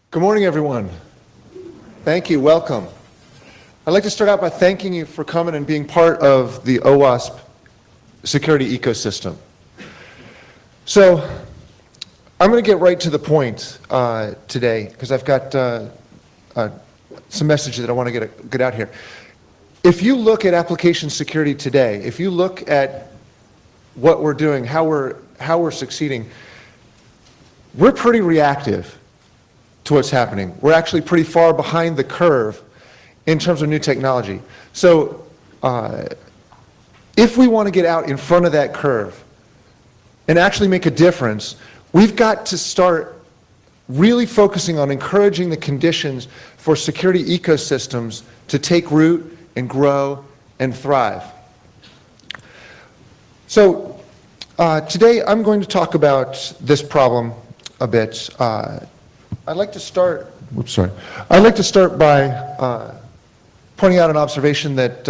Good morning, everyone. Thank you. Welcome. I'd like to start out by thanking you for coming and being part of the OWASP security ecosystem. So I'm going to get right to the point today because I've got some messages that I want to get out here. If you look at application security today, if you look at what we're doing, how we're succeeding, we're pretty reactive to what's happening. We're actually pretty far behind the curve in terms of new technology. So if we want to get out in front of that curve and actually make a difference, we've got to start really focusing on encouraging the conditions for security ecosystems to take root and grow and thrive. So today I'm going to talk about this problem a bit. I'd like to start by pointing out an observation that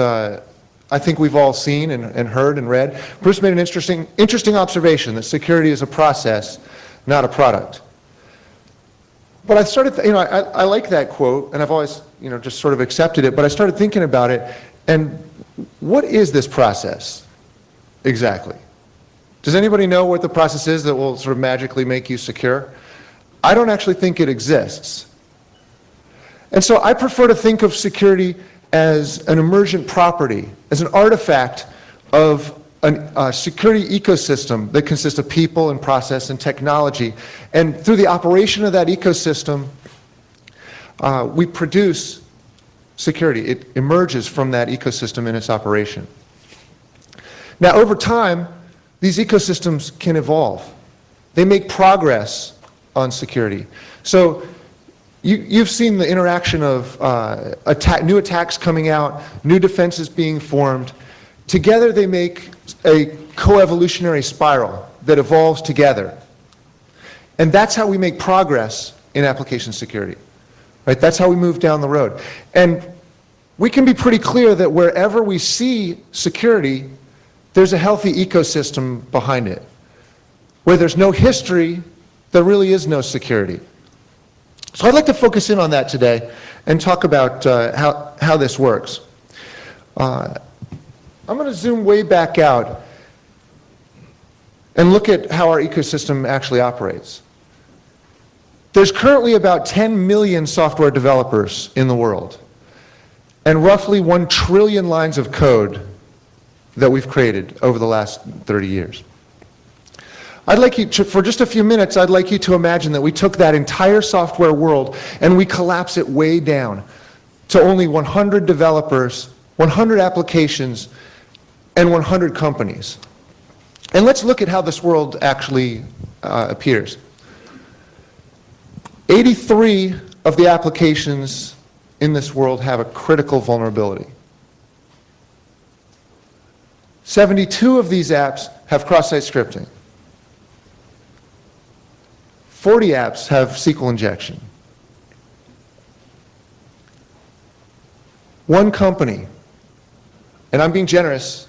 I think we've all seen and heard and read. Bruce made an interesting observation that security is a process, not a product. But I started, I like that quote, and I've always, just sort of accepted it, but I started thinking about it, and what is this process exactly? Does anybody know what the process is that will sort of magically make you secure? I don't actually think it exists. And so I prefer to think of security as an emergent property, as an artifact of a security ecosystem that consists of people and process and technology. And through the operation of that ecosystem, we produce security. It emerges from that ecosystem in its operation. Now, over time, these ecosystems can evolve. They make progress on security. So you've seen the interaction of new attacks coming out, new defenses being formed. Together they make a coevolutionary spiral that evolves together. And that's how we make progress in application security. Right? That's how we move down the road. And we can be pretty clear that wherever we see security, there's a healthy ecosystem behind it. Where there's no history, there really is no security. So I'd like to focus in on that today and talk about how this works. I'm going to zoom way back out and look at how our ecosystem actually operates. There's currently about 10 million software developers in the world, and roughly 1 trillion lines of code that we've created over the last 30 years. I'd like you to, for just a few minutes, I'd like you to imagine that we took that entire software world and we collapse it way down to only 100 developers, 100 applications, and 100 companies. And let's look at how this world actually appears. 83 of the applications in this world have a critical vulnerability. 72 of these apps have cross-site scripting. 40 apps have SQL injection. One company, and I'm being generous,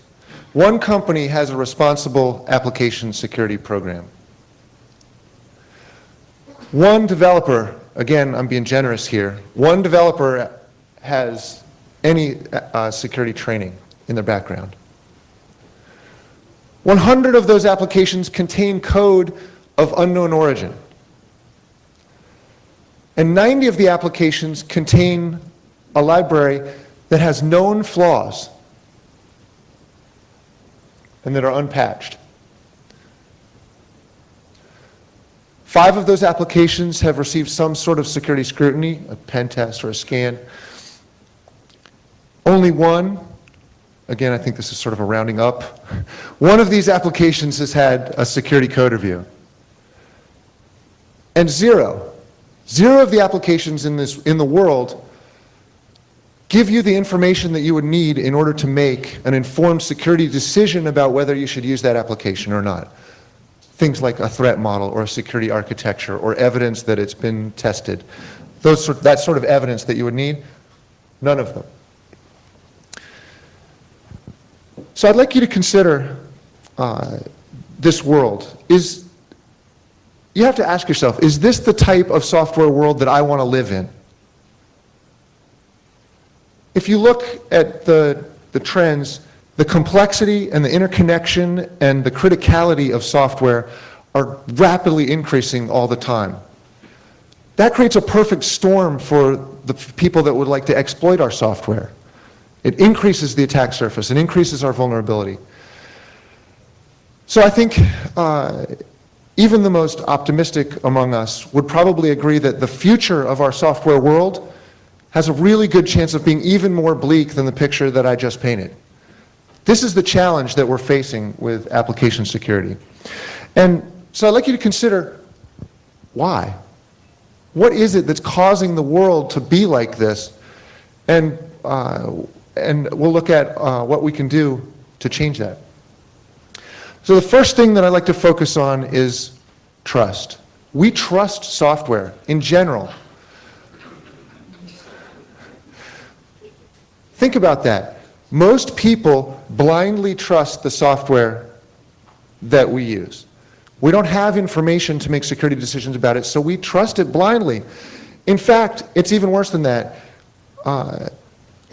one company has a responsible application security program. One developer, again, I'm being generous here, one developer has any security training in their background. 100 of those applications contain code of unknown origin. And 90 of the applications contain a library that has known flaws and that are unpatched. 5 of those applications have received some sort of security scrutiny, a pen test or a scan. Only one, again, I think this is sort of a rounding up, one of these applications has had a security code review. And zero of the applications in the world give you the information that you would need in order to make an informed security decision about whether you should use that application or not. Things like a threat model or a security architecture or evidence that it's been tested. That sort of evidence that you would need, none of them. So I'd like you to consider this world. Is you have to ask yourself, is this the type of software world that I want to live in? If you look at the trends, the complexity and the interconnection and the criticality of software are rapidly increasing all the time. That creates a perfect storm for the people that would like to exploit our software. It increases the attack surface, it increases our vulnerability. So I think even the most optimistic among us would probably agree that the future of our software world has a really good chance of being even more bleak than the picture that I just painted. This is the challenge that we're facing with application security. And so I'd like you to consider why. What is it that's causing the world to be like this? And we'll look at what we can do to change that. So the first thing that I'd like to focus on is trust. We trust software in general. Think about that. Most people blindly trust the software that we use. We don't have information to make security decisions about it, so we trust it blindly. In fact, it's even worse than that.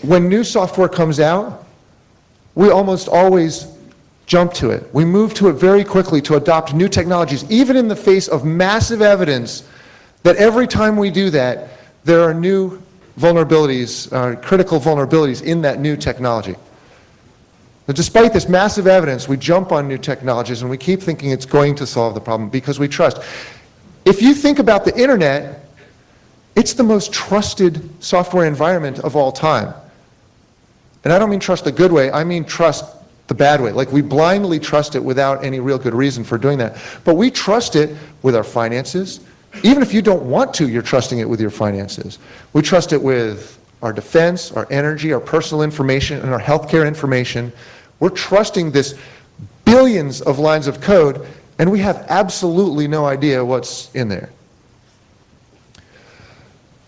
When new software comes out, we almost always jump to it. We move to it very quickly to adopt new technologies, even in the face of massive evidence that every time we do that, there are new vulnerabilities, critical vulnerabilities in that new technology. But despite this massive evidence, we jump on new technologies and we keep thinking it's going to solve the problem because we trust. If you think about the internet, it's the most trusted software environment of all time. And I don't mean trust the good way, I mean trust the bad way. Like we blindly trust it without any real good reason for doing that. But we trust it with our finances. Even if you don't want to, you're trusting it with your finances. We trust it with our defense, our energy, our personal information, and our healthcare information. We're trusting this billions of lines of code, and we have absolutely no idea what's in there.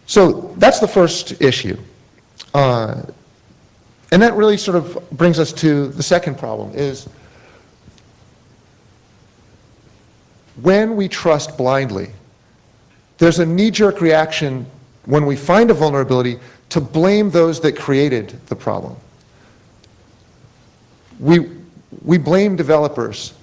So that's the first issue. And that really sort of brings us to the second problem, is when we trust blindly, there's a knee-jerk reaction when we find a vulnerability to blame those that created the problem. We blame developers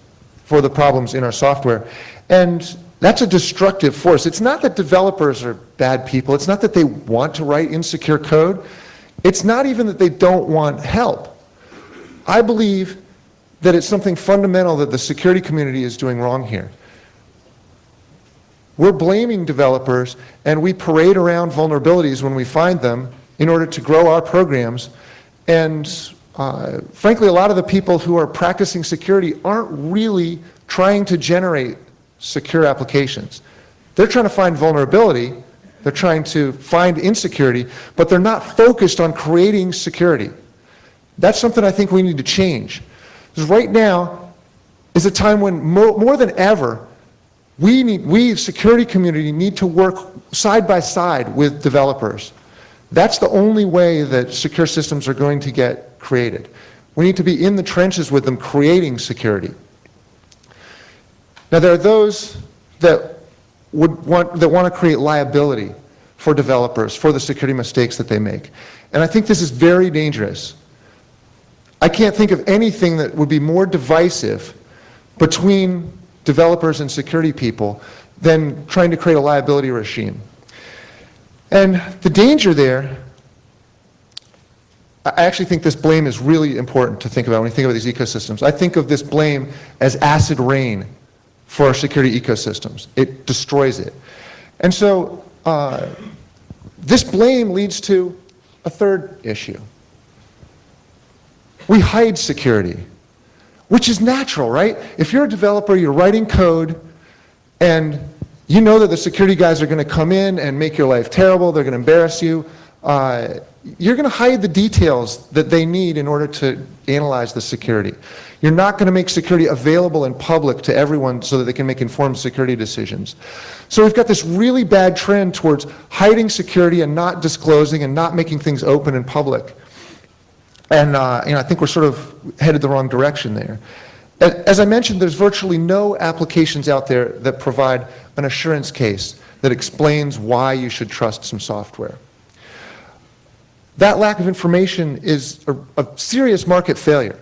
for the problems in our software, and that's a destructive force. It's not that developers are bad people. It's not that they want to write insecure code. It's not even that they don't want help. I believe that it's something fundamental that the security community is doing wrong here. We're blaming developers, and we parade around vulnerabilities when we find them in order to grow our programs. And frankly, a lot of the people who are practicing security aren't really trying to generate secure applications. They're trying to find vulnerability, they're trying to find insecurity, but they're not focused on creating security. That's something I think we need to change. Because right now is a time when more than ever, we security community need to work side by side with developers. That's the only way that secure systems are going to get created. We need to be in the trenches with them creating security. Now there are those that want to create liability for developers for the security mistakes that they make. And I think this is very dangerous. I can't think of anything that would be more divisive between developers and security people than trying to create a liability regime. And the danger there, I actually think this blame is really important to think about when you think about these ecosystems. I think of this blame as acid rain for our security ecosystems. It destroys it. And so this blame leads to a third issue. We hide security, which is natural, right? If you're a developer, you're writing code, and you know that the security guys are going to come in and make your life terrible, they're going to embarrass you, you're going to hide the details that they need in order to analyze the security. You're not going to make security available in public to everyone so that they can make informed security decisions. So we've got this really bad trend towards hiding security and not disclosing and not making things open and public. And I think we're sort of headed the wrong direction there. As I mentioned, there's virtually no applications out there that provide an assurance case that explains why you should trust some software. That lack of information is a serious market failure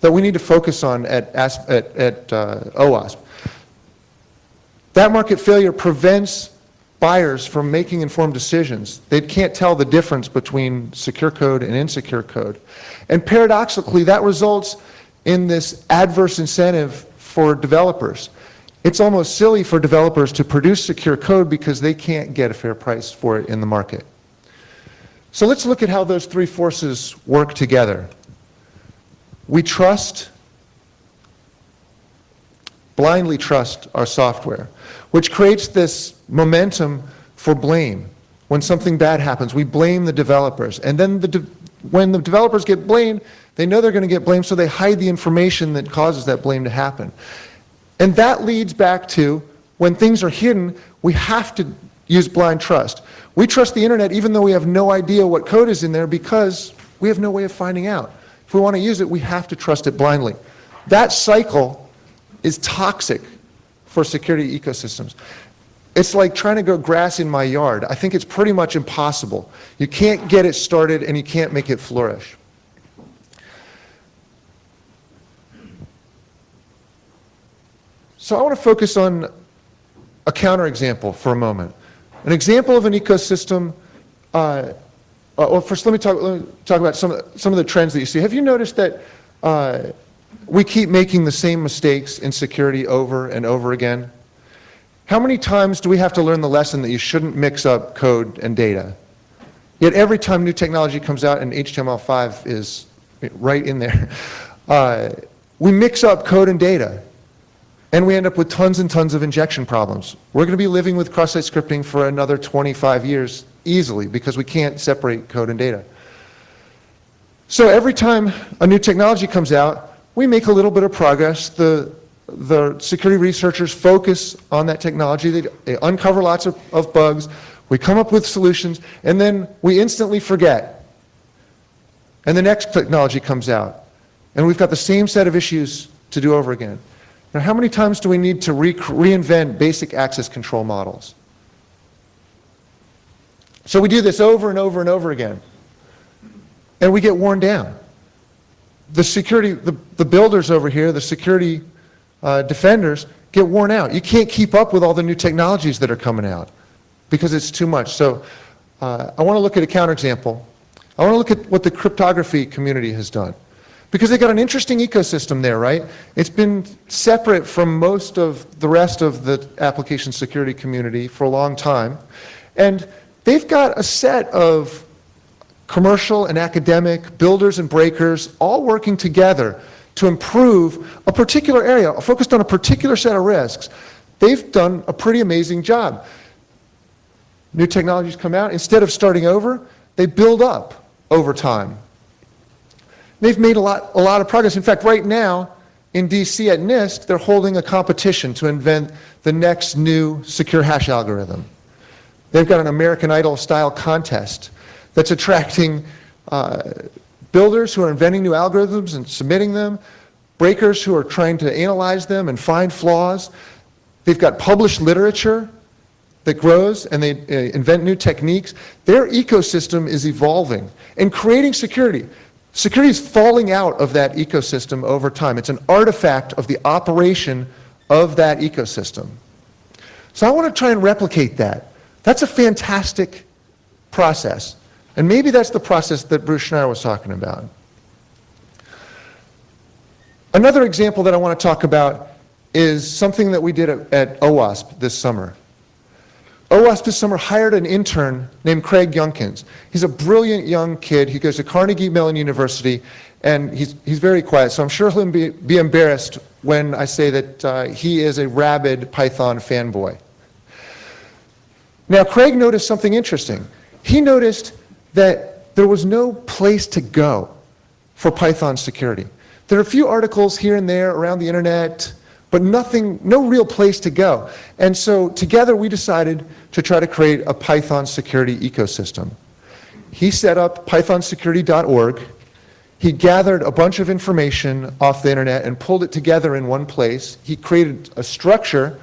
that we need to focus on at OWASP. That market failure prevents buyers from making informed decisions. They can't tell the difference between secure code and insecure code. And paradoxically, that results in this adverse incentive for developers. It's almost silly for developers to produce secure code because they can't get a fair price for it in the market. So let's look at how those three forces work together. We blindly trust our software, which creates this momentum for blame. When something bad happens, we blame the developers. And then when the developers get blamed, they know they're going to get blamed, so they hide the information that causes that blame to happen. And that leads back to when things are hidden, we have to use blind trust. We trust the internet even though we have no idea what code is in there because we have no way of finding out. If we want to use it, we have to trust it blindly. That cycle is toxic for security ecosystems. It's like trying to grow grass in my yard. I think it's pretty much impossible. You can't get it started and you can't make it flourish. So I want to focus on a counterexample for a moment. An example of an ecosystem, well, first let me talk about some of the trends that you see. Have you noticed that we keep making the same mistakes in security over and over again? How many times do we have to learn the lesson that you shouldn't mix up code and data? Yet every time new technology comes out, and HTML5 is right in there, we mix up code and data. And we end up with tons and tons of injection problems. We're going to be living with cross-site scripting for another 25 years easily because we can't separate code and data. So every time a new technology comes out, we make a little bit of progress. The security researchers focus on that technology. They uncover lots of bugs. We come up with solutions, and then we instantly forget. And the next technology comes out, and we've got the same set of issues to do over again. Now, how many times do we need to reinvent basic access control models? So we do this over and over and over again, and we get worn down. The builders over here, the security defenders, get worn out. You can't keep up with all the new technologies that are coming out because it's too much. So I want to look at a counterexample. I want to look at what the cryptography community has done. Because they've got an interesting ecosystem there, right? It's been separate from most of the rest of the application security community for a long time. And they've got a set of commercial and academic builders and breakers all working together to improve a particular area, focused on a particular set of risks. They've done a pretty amazing job. New technologies come out, instead of starting over, they build up over time. They've made a lot of progress. In fact, right now in DC at NIST, they're holding a competition to invent the next new secure hash algorithm. They've got an American Idol style contest that's attracting builders who are inventing new algorithms and submitting them, breakers who are trying to analyze them and find flaws. They've got published literature that grows, and they invent new techniques. Their ecosystem is evolving and creating security. Security is falling out of that ecosystem over time. It's an artifact of the operation of that ecosystem. So I want to try and replicate that. That's a fantastic process. And maybe that's the process that Bruce Schneier was talking about. Another example that I want to talk about is something that we did at OWASP this summer. OWASP this summer hired an intern named Craig Yunkins. He's a brilliant young kid. He goes to Carnegie Mellon University, and he's very quiet, so I'm sure he'll be embarrassed when I say that he is a rabid Python fanboy. Now, Craig noticed something interesting. He noticed that there was no place to go for Python security. There are a few articles here and there around the internet, but no real place to go. And so together we decided to try to create a Python security ecosystem. He set up pythonsecurity.org. He gathered a bunch of information off the internet and pulled it together in one place. He created a structure